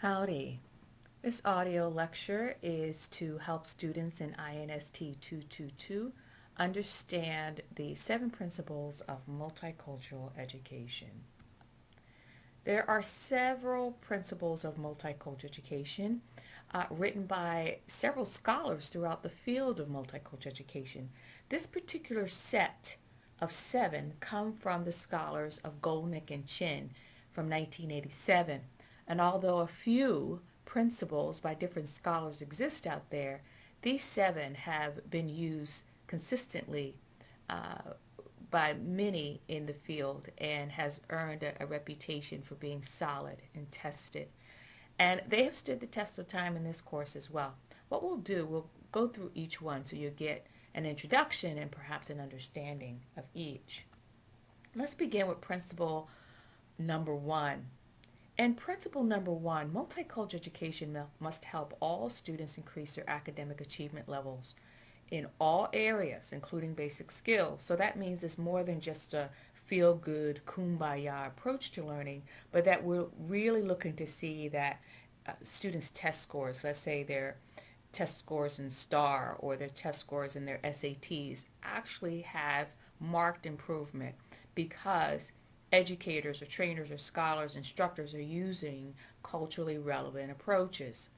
Howdy. This audio lecture is to help students in INST 222 understand the 7 principles of multicultural education. There are several principles of multicultural education written by several scholars throughout the field of multicultural education. This particular set of 7 come from the scholars of Golnick and Chin from 1987. And although a few principles by different scholars exist out there, these 7 have been used consistently by many in the field and has earned a reputation for being solid and tested. And they have stood the test of time in this course as well. What we'll do, we'll go through each one so you'll get an introduction and perhaps an understanding of each. Let's begin with principle number 1. In principle number 1, multicultural education must help all students increase their academic achievement levels in all areas, including basic skills. So that means it's more than just a feel-good, kumbaya approach to learning, but that we're really looking to see that students' test scores, let's say their test scores in STAR or their test scores in their SATs, actually have marked improvement because educators or trainers or scholars, instructors are using culturally relevant approaches.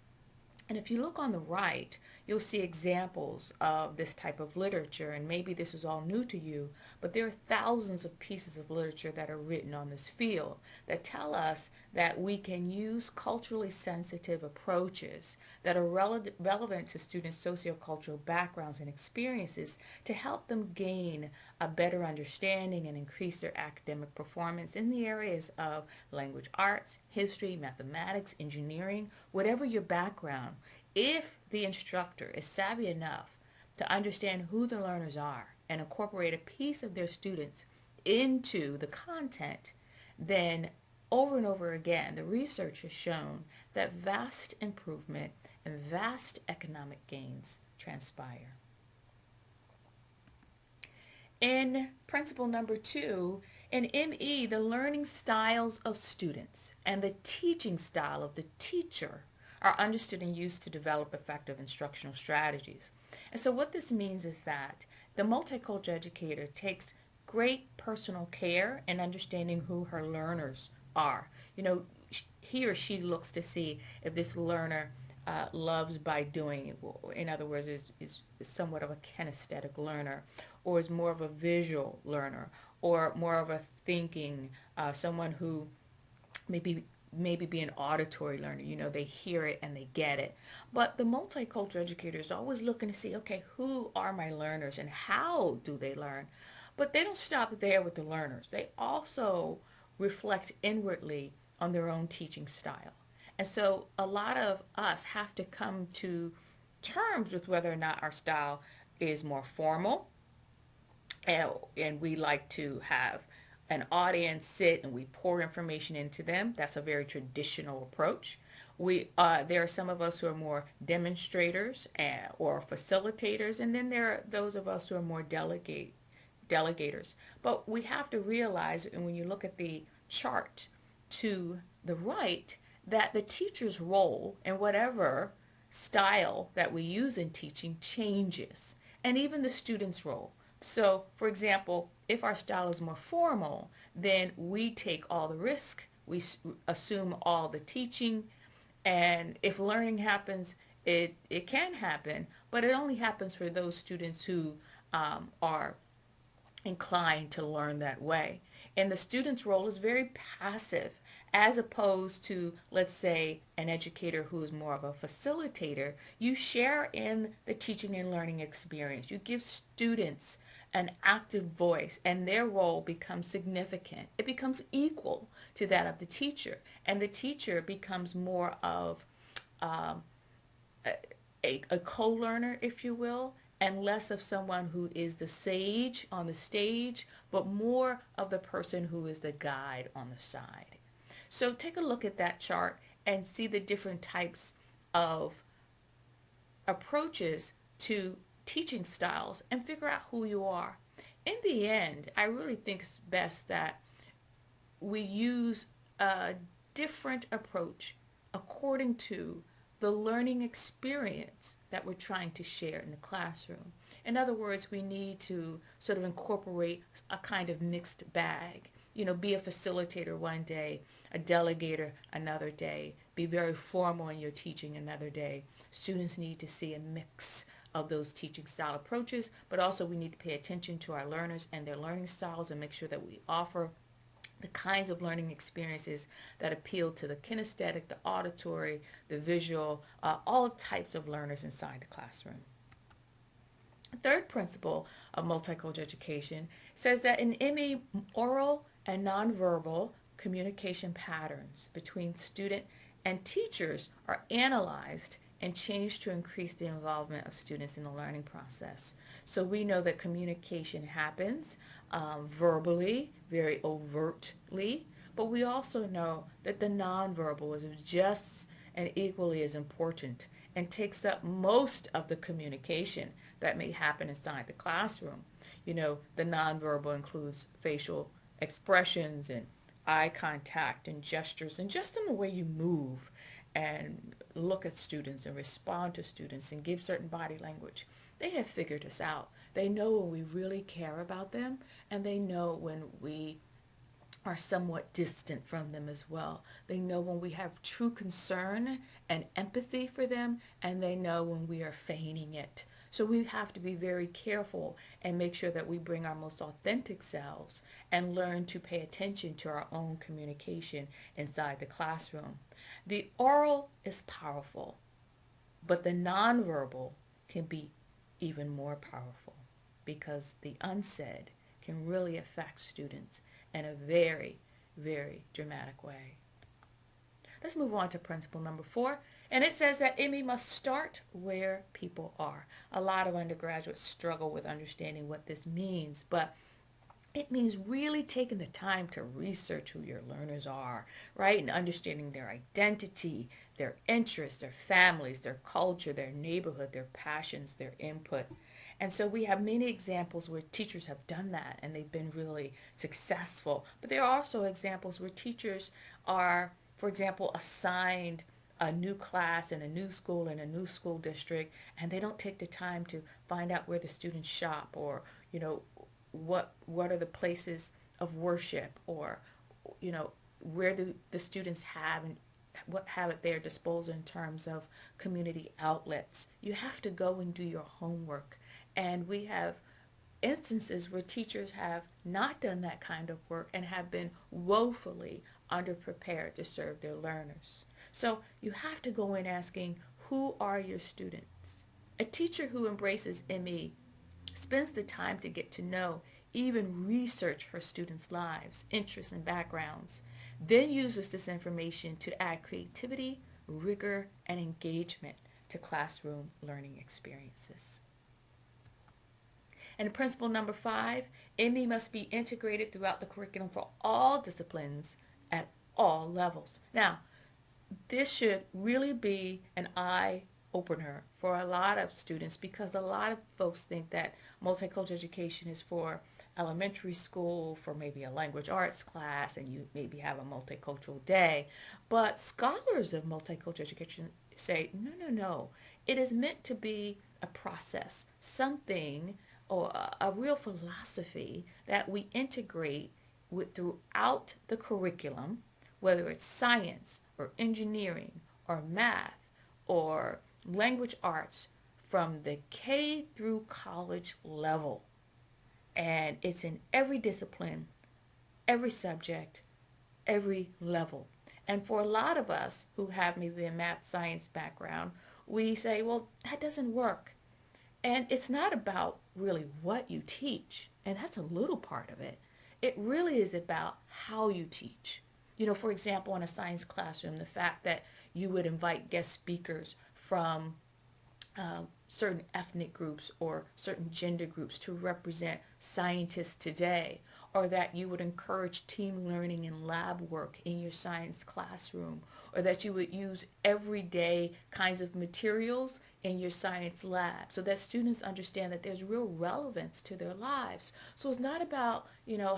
And if you look on the right, you'll see examples of this type of literature, and maybe this is all new to you, but there are thousands of pieces of literature that are written on this field that tell us that we can use culturally sensitive approaches that are relevant to students' sociocultural backgrounds and experiences to help them gain a better understanding and increase their academic performance in the areas of language arts, history, mathematics, engineering, whatever your background. If the instructor is savvy enough to understand who the learners are and incorporate a piece of their students into the content, then over and over again, the research has shown that vast improvement and vast economic gains transpire. In principle number 2, in ME, the learning styles of students and the teaching style of the teacher are understood and used to develop effective instructional strategies. And so what this means is that the multicultural educator takes great personal care in understanding who her learners are. He or she looks to see if this learner loves by doing. In other words, is somewhat of a kinesthetic learner, or is more of a visual learner, or more of a thinking, someone who maybe be an auditory learner. They hear it and they get it. But the multicultural educator is always looking to see, okay, who are my learners and how do they learn? But they don't stop there with the learners. They also reflect inwardly on their own teaching style. And so a lot of us have to come to terms with whether or not our style is more formal, and we like to have an audience sit and we pour information into them. That's a very traditional approach. There are some of us who are more demonstrators or facilitators, and then there are those of us who are more delegators. But we have to realize, and when you look at the chart to the right, that the teacher's role in whatever style that we use in teaching changes, and even the student's role. So, for example, if our style is more formal, then we take all the risk, we assume all the teaching, and if learning happens, it can happen, but it only happens for those students who are inclined to learn that way. And the student's role is very passive, as opposed to, let's say, an educator who is more of a facilitator. You share in the teaching and learning experience. You give students an active voice, and their role becomes significant. It becomes equal to that of the teacher, and the teacher becomes more of a co-learner, if you will, and less of someone who is the sage on the stage, but more of the person who is the guide on the side. So take a look at that chart and see the different types of approaches to teaching styles and figure out who you are. In the end, I really think it's best that we use a different approach, a according to the learning experience that we're trying to share in the classroom. In other words, we need to sort of incorporate a kind of mixed bag. Be a facilitator one day, a delegator another day, be very formal in your teaching another day. Students need to see a mix of those teaching style approaches, but also we need to pay attention to our learners and their learning styles and make sure that we offer the kinds of learning experiences that appeal to the kinesthetic, the auditory, the visual, all types of learners inside the classroom. The third principle of multicultural education says that in ME, oral and nonverbal communication patterns between student and teachers are analyzed and changed to increase the involvement of students in the learning process. So we know that communication happens verbally, very overtly, but we also know that the nonverbal is just and equally as important and takes up most of the communication that may happen inside the classroom. The nonverbal includes facial expressions and eye contact and gestures and just in the way you move and look at students and respond to students and give certain body language. They have figured us out. They know when we really care about them, and they know when we are somewhat distant from them as well. They know when we have true concern and empathy for them, and they know when we are feigning it. So we have to be very careful and make sure that we bring our most authentic selves and learn to pay attention to our own communication inside the classroom. The oral is powerful, but the nonverbal can be even more powerful because the unsaid can really affect students in a very, very dramatic way. Let's move on to principle number 4. And it says that ME must start where people are. A lot of undergraduates struggle with understanding what this means, but it means really taking the time to research who your learners are, right? And understanding their identity, their interests, their families, their culture, their neighborhood, their passions, their input. And so we have many examples where teachers have done that and they've been really successful. But there are also examples where teachers are, for example, assigned a new class in a new school in a new school district, and they don't take the time to find out where the students shop, or what are the places of worship, or where do the students have and what have at their disposal in terms of community outlets. You have to go and do your homework, and we have instances where teachers have not done that kind of work and have been woefully underprepared to serve their learners. So you have to go in asking, who are your students? A teacher who embraces ME spends the time to get to know, even research her students' lives, interests, and backgrounds, then uses this information to add creativity, rigor, and engagement to classroom learning experiences. And principle number 5, ME must be integrated throughout the curriculum for all disciplines at all levels. Now, this should really be an eye opener for a lot of students, because a lot of folks think that multicultural education is for elementary school, for maybe a language arts class, and you maybe have a multicultural day. But scholars of multicultural education say, no. It is meant to be a process, something, or a real philosophy that we integrate throughout the curriculum, whether it's science or engineering or math or language arts, from the K through college level. And it's in every discipline, every subject, every level. And for a lot of us who have maybe a math science background, we say, well, that doesn't work. And it's not about really what you teach, and that's a little part of it. It really is about how you teach. For example, in a science classroom, the fact that you would invite guest speakers from certain ethnic groups or certain gender groups to represent scientists today, or that you would encourage team learning and lab work in your science classroom, or that you would use everyday kinds of materials in your science lab so that students understand that there's real relevance to their lives. So it's not about,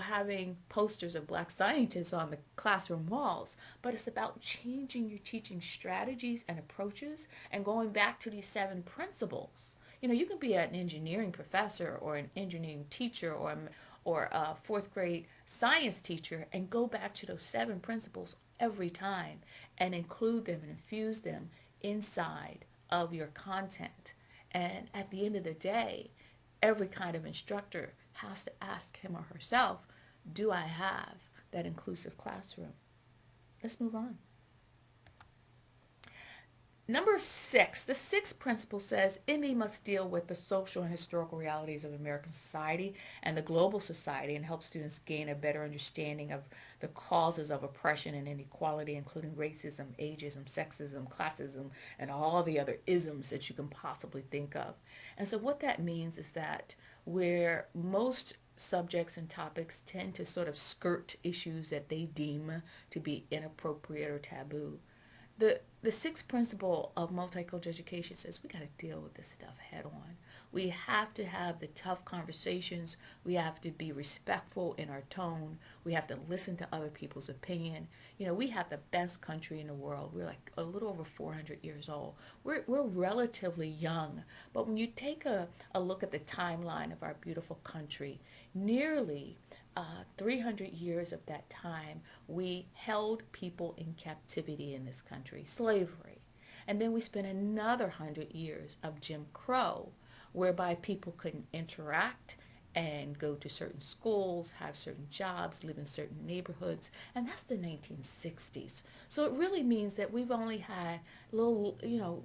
having posters of black scientists on the classroom walls, but it's about changing your teaching strategies and approaches and going back to these 7 principles. You can be an engineering professor or an engineering teacher or a fourth grade science teacher and go back to those 7 principles every time and include them and infuse them inside of your content. And at the end of the day, every kind of instructor has to ask him or herself, do I have that inclusive classroom? Let's move on. Number 6, the 6th principle says ME must deal with the social and historical realities of American society and the global society and help students gain a better understanding of the causes of oppression and inequality, including racism, ageism, sexism, classism, and all the other isms that you can possibly think of. And so what that means is that where most subjects and topics tend to sort of skirt issues that they deem to be inappropriate or taboo, the 6th principle of multicultural education says we got to deal with this stuff head on. We have to have the tough conversations. We have to be respectful in our tone. We have to listen to other people's opinion. We have the best country in the world. We're like a little over 400 years old. We're relatively young. But when you take a look at the timeline of our beautiful country, nearly 300 years of that time, we held people in captivity in this country, slavery. And then we spent another 100 years of Jim Crow, whereby people couldn't interact and go to certain schools, have certain jobs, live in certain neighborhoods. And that's the 1960s. So it really means that we've only had about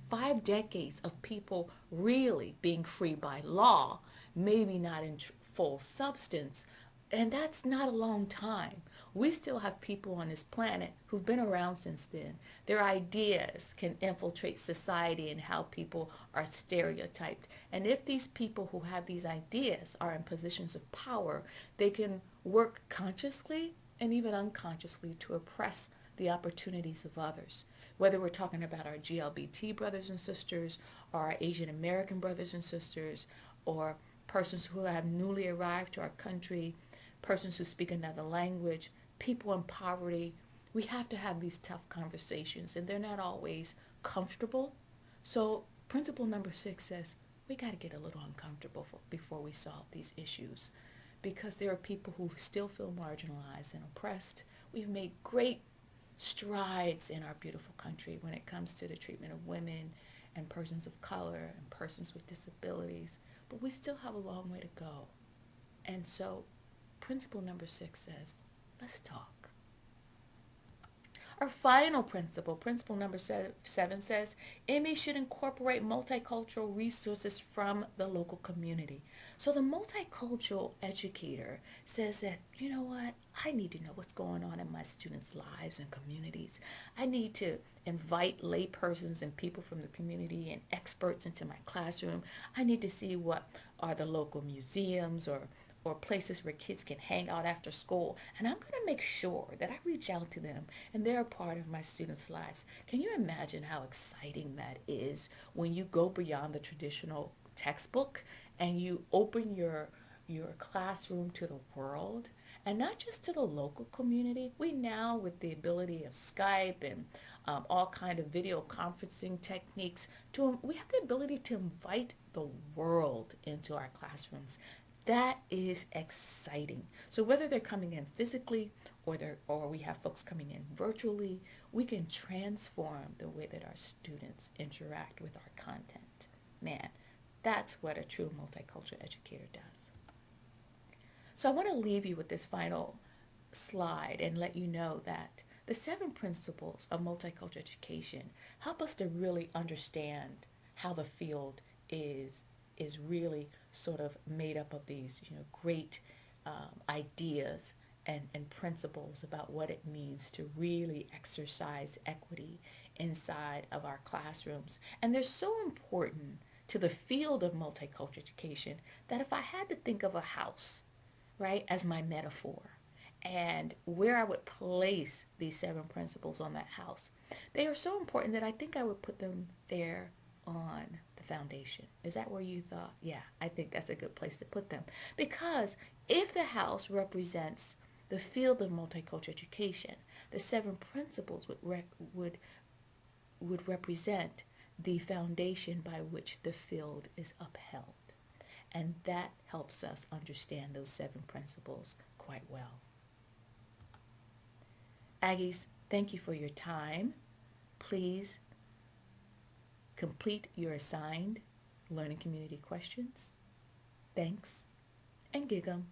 5 decades of people really being free by law, maybe not in full substance. And that's not a long time. We still have people on this planet who've been around since then. Their ideas can infiltrate society and how people are stereotyped. And if these people who have these ideas are in positions of power, they can work consciously and even unconsciously to oppress the opportunities of others. Whether we're talking about our GLBT brothers and sisters, or our Asian American brothers and sisters, or persons who have newly arrived to our country, persons who speak another language, people in poverty, we have to have these tough conversations, and they're not always comfortable. So principle number 6 says we got to get a little uncomfortable before we solve these issues, because there are people who still feel marginalized and oppressed. We've made great strides in our beautiful country when it comes to the treatment of women and persons of color and persons with disabilities, but we still have a long way to go. And so principle number 6 says, let's talk. Our final principle, principle number 7, says ME should incorporate multicultural resources from the local community. So the multicultural educator says that, you know what, I need to know what's going on in my students' lives and communities. I need to invite laypersons and people from the community and experts into my classroom. I need to see what are the local museums or places where kids can hang out after school. And I'm going to make sure that I reach out to them and they're a part of my students' lives. Can you imagine how exciting that is when you go beyond the traditional textbook and you open your classroom to the world, and not just to the local community? We now, with the ability of Skype and all kind of video conferencing techniques, we have the ability to invite the world into our classrooms. That is exciting. So whether they're coming in physically or we have folks coming in virtually, we can transform the way that our students interact with our content. Man, that's what a true multicultural educator does. So I want to leave you with this final slide and let you know that the 7 principles of multicultural education help us to really understand how the field is really sort of made up of these great ideas and principles about what it means to really exercise equity inside of our classrooms. And they're so important to the field of multicultural education that if I had to think of a house, right, as my metaphor, and where I would place these 7 principles on that house, they are so important that I think I would put them there on the foundation. Is that where you thought? Yeah, I think that's a good place to put them. Because if the house represents the field of multicultural education, the seven principles would represent the foundation by which the field is upheld. And that helps us understand those seven principles quite well. Aggies, thank you for your time. Please complete your assigned learning community questions. Thanks, and gig 'em.